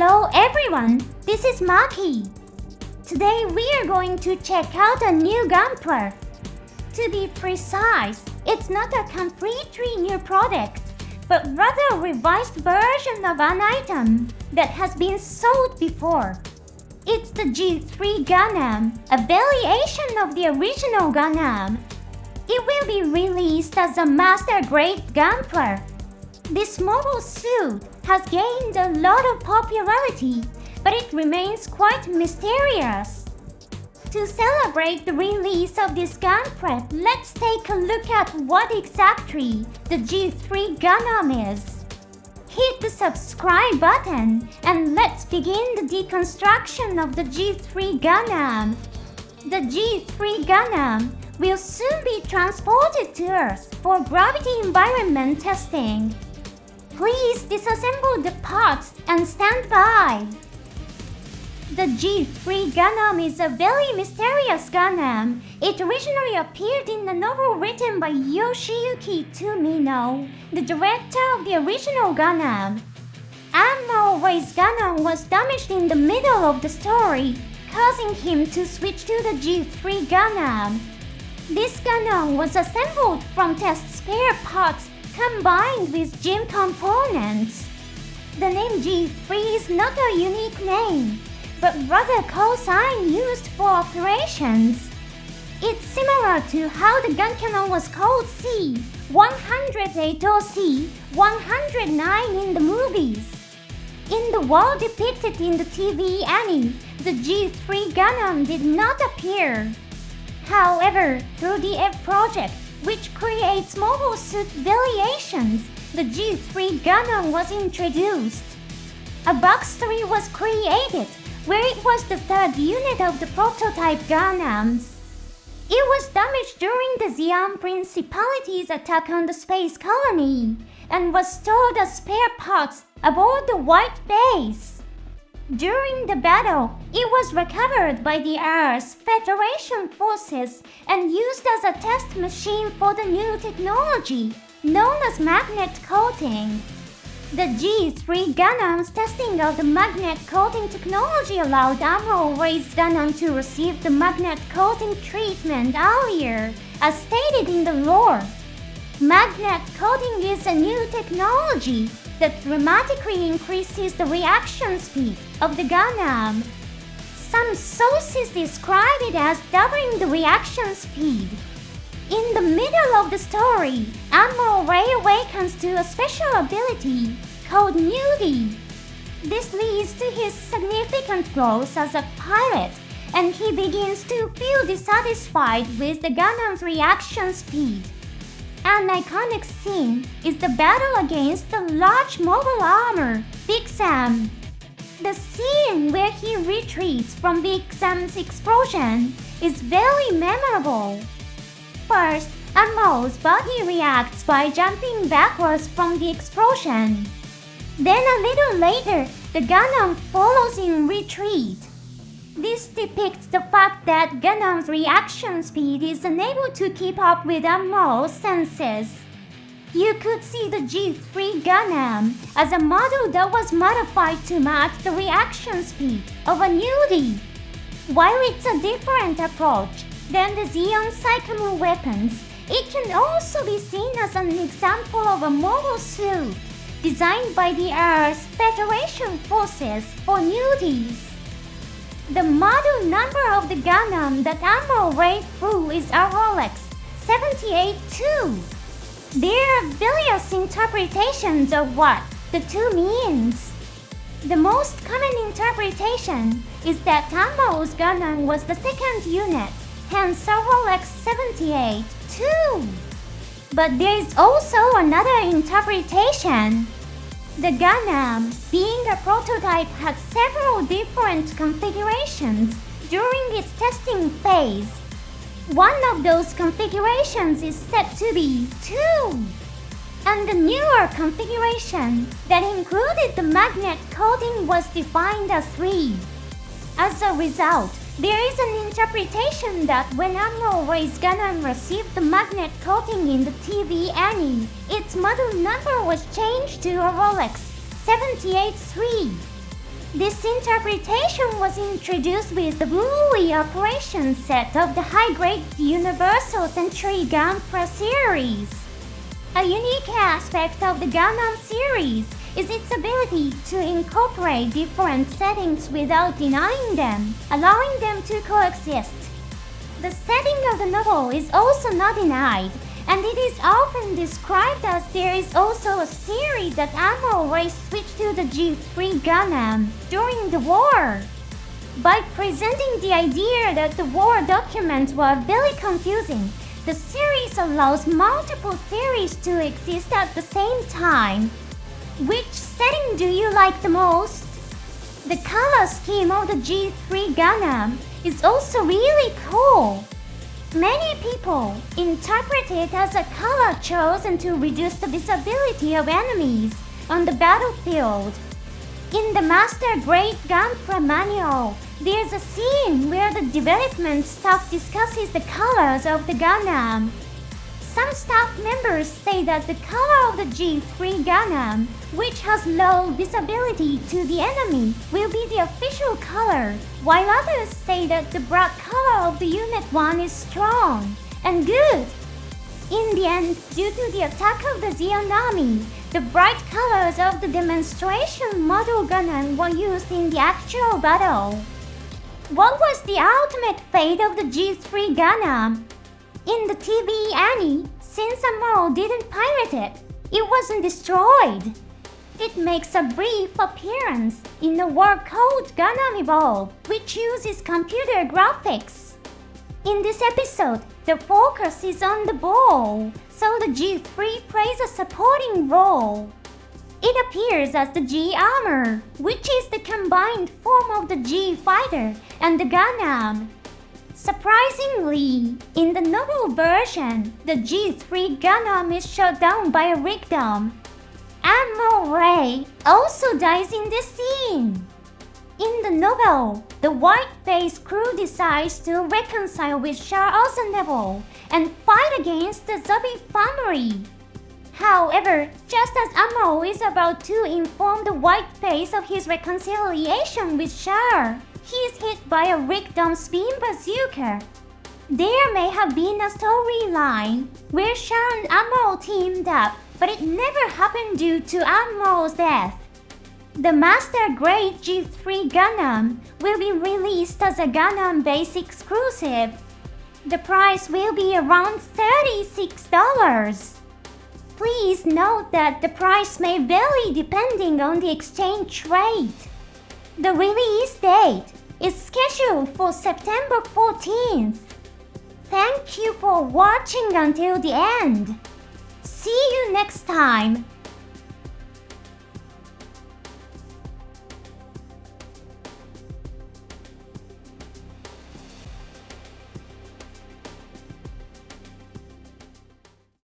Hello everyone, this is Maki. Today we are going to check out a new Gunpla. To be precise, it's not a completely new product, but rather a revised version of an item that has been sold before. It's the G-3 Gundam, a variation of the original Gundam. It will be released as a master-grade Gunpla. This mobile suit has gained a lot of popularity, but it remains quite mysterious. To celebrate the release of this Gunpla, let's take a look at what exactly the G-3 Gundam is. Hit the subscribe button and let's begin the deconstruction of the G-3 Gundam. The G-3 Gundam will soon be transported to Earth for gravity environment testing. Please disassemble the parts and stand by. The G-3 Gundam is a very mysterious Gundam. It originally appeared in a novel written by Yoshiyuki Tomino, the director of the original Gundam. Amuro Ray's Gundam was damaged in the middle of the story, causing him to switch to the G-3 Gundam. This Gundam was assembled from test spare parts combined with gym components. The name G3 is not a unique name, but rather a call sign used for operations. It's similar to how the gun cannon was called C-108 or C-109 in the movies. In the world depicted in the TV anime, the G3 Gundam did not appear. However, through the F project, which creates mobile suit variations, the G3 Gundam was introduced. A backstory was created, where it was the third unit of the prototype Gundams. It was damaged during the Xi'an Principality's attack on the space colony, and was stored as spare parts aboard the White Base. During the battle, it was recovered by the Earth's Federation forces and used as a test machine for the new technology, known as magnet coating. The G-3 Gundam's testing of the magnet coating technology allowed Amuro Ray's Gundam to receive the magnet coating treatment earlier, as stated in the lore. Magnet coating is a new technology that dramatically increases the reaction speed of the Gundam. Some sources describe it as doubling the reaction speed. In the middle of the story, Amuro Ray awakens to a special ability called Nudie. This leads to his significant growth as a pilot, and he begins to feel dissatisfied with the Gundam's reaction speed. An iconic scene is the battle against the large mobile armor, Big Sam. The scene where he retreats from Big Sam's explosion is very memorable. First, Amuro's body reacts by jumping backwards from the explosion. Then a little later, the Gundam follows in retreat. This depicts the fact that Gundam's reaction speed is unable to keep up with Amuro's senses. You could see the G-3 Gundam as a model that was modified to match the reaction speed of a Nudie. While it's a different approach than the Xi'an Psychomu weapons, it can also be seen as an example of a mobile suit designed by the Earth's Federation forces for Nudies. The model number of the Gundam that Amuro Ray flew is a Rolex 78-2. There are various interpretations of what the 2 means. The most common interpretation is that Amuro's Gundam was the second unit, hence a Rolex 78-2. But there is also another interpretation. The Gundam, being a prototype, had several different configurations during its testing phase. One of those configurations is said to be 2, and the newer configuration that included the magnet coating was defined as 3. As a result, there is an interpretation that when Amuro Ray's Gundam received the magnet coating in the TV anime, its model number was changed to a Rolex 78-3. This interpretation was introduced with the Blu-ray operation set of the high-grade Universal Century Gunpla series. A unique aspect of the Gundam series is its ability to incorporate different settings without denying them, allowing them to coexist. The setting of the novel is also not denied, and it is often described as there is also a theory that Amuro Ray switched to the G-3 Gundam during the war. By presenting the idea that the war documents were very confusing, the series allows multiple theories to exist at the same time. Which setting do you like the most? The color scheme of the G-3 Gundam is also really cool. Many people interpret it as a color chosen to reduce the visibility of enemies on the battlefield. In the Master Grade Gunpla manual, there's a scene where the development staff discusses the colors of the Gundam. Some staff members say that the color of the G-3 Gundam, which has low visibility to the enemy, will be the official color, while others say that the black color of the Unit 1 is strong and good. In the end, due to the attack of the Zeon Army, the bright colors of the demonstration model Gundam were used in the actual battle. What was the ultimate fate of the G-3 Gundam? In the TV anime, since Amuro didn't pirate it, it wasn't destroyed. It makes a brief appearance in a work called Gundam Evolve, which uses computer graphics. In this episode, the focus is on the ball, so the G3 plays a supporting role. It appears as the G-Armor, which is the combined form of the G-Fighter and the Gundam. Surprisingly, in the novel version, the G-3 Gundam is shot down by a Rigdom. Amuro Ray also dies in this scene. In the novel, the white base crew decides to reconcile with Char Neville and fight against the Zombie family. However, just as Amuro is about to inform the white base of his reconciliation with Char, he is hit by a Rigdom's beam bazooka. There may have been a storyline where Char and Amuro teamed up, but it never happened due to Amuro's death. The Master Grade G-3 Gundam will be released as a Gundam Base exclusive. The price will be around $36. Please note that the price may vary depending on the exchange rate. The release date is scheduled for September 14th. Thank you for watching until the end. See you next time.